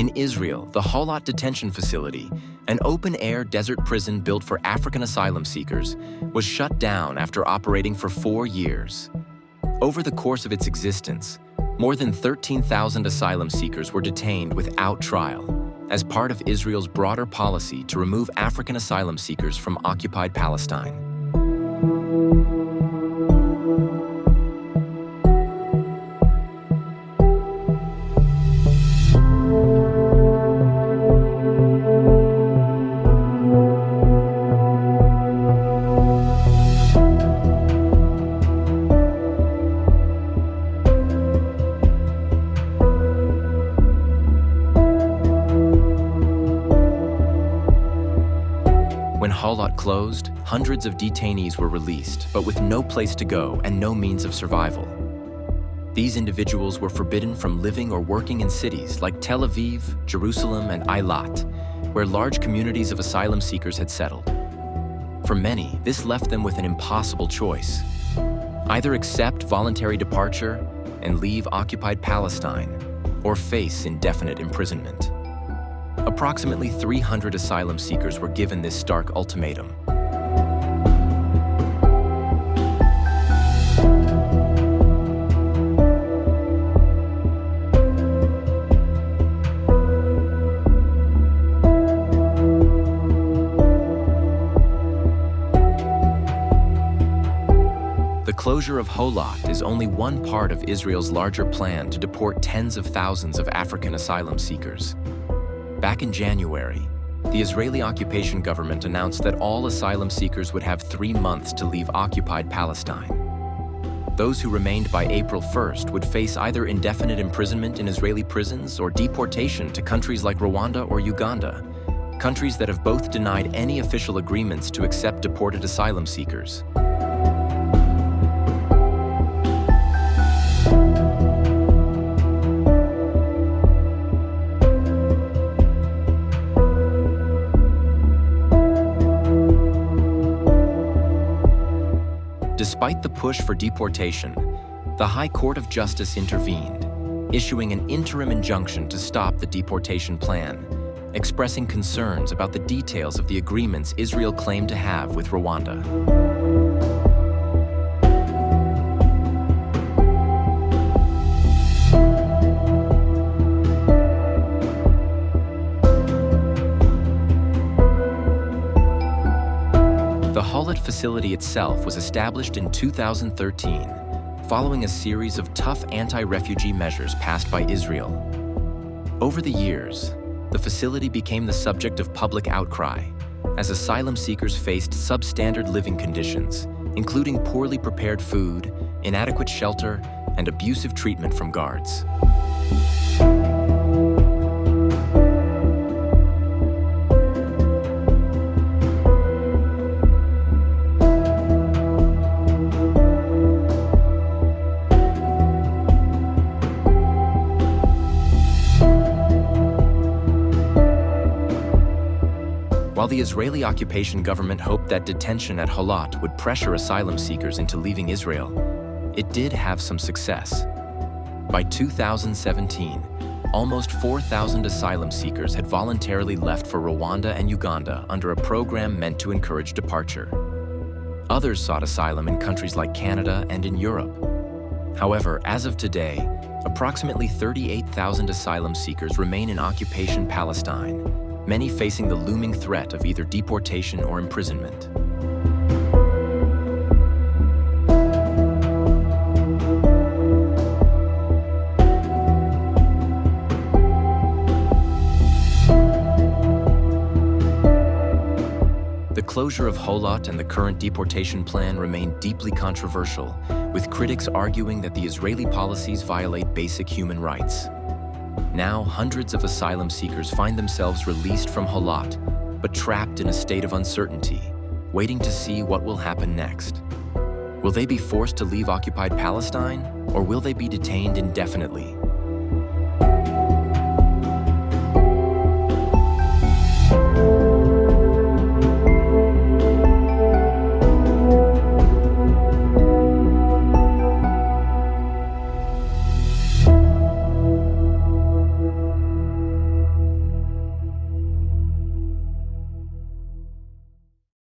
In Israel, the Holot detention facility, an open-air desert prison built for African asylum seekers, was shut down after operating for 4 years. Over the course of its existence, more than 13,000 asylum seekers were detained without trial, as part of Israel's broader policy to remove African asylum seekers from occupied Palestine. When Holot closed, hundreds of detainees were released, but with no place to go and no means of survival. These individuals were forbidden from living or working in cities like Tel Aviv, Jerusalem, and Eilat, where large communities of asylum seekers had settled. For many, this left them with an impossible choice: either accept voluntary departure and leave occupied Palestine, or face indefinite imprisonment. Approximately 300 asylum seekers were given this stark ultimatum. The closure of Holot is only one part of Israel's larger plan to deport tens of thousands of African asylum seekers. Back in January, the Israeli occupation government announced that all asylum seekers would have 3 months to leave occupied Palestine. Those who remained by April 1st would face either indefinite imprisonment in Israeli prisons or deportation to countries like Rwanda or Uganda, countries that have both denied any official agreements to accept deported asylum seekers. Despite the push for deportation, the High Court of Justice intervened, issuing an interim injunction to stop the deportation plan, expressing concerns about the details of the agreements Israel claimed to have with Rwanda. The Holot facility itself was established in 2013, following a series of tough anti-refugee measures passed by Israel. Over the years, the facility became the subject of public outcry, as asylum seekers faced substandard living conditions, including poorly prepared food, inadequate shelter, and abusive treatment from guards. While the Israeli occupation government hoped that detention at Holot would pressure asylum seekers into leaving Israel, it did have some success. By 2017, almost 4,000 asylum seekers had voluntarily left for Rwanda and Uganda under a program meant to encourage departure. Others sought asylum in countries like Canada and in Europe. However, as of today, approximately 38,000 asylum seekers remain in occupation Palestine, many facing the looming threat of either deportation or imprisonment. The closure of Holot and the current deportation plan remain deeply controversial, with critics arguing that the Israeli policies violate basic human rights. Now, hundreds of asylum seekers find themselves released from Holot, but trapped in a state of uncertainty, waiting to see what will happen next. Will they be forced to leave occupied Palestine, or will they be detained indefinitely?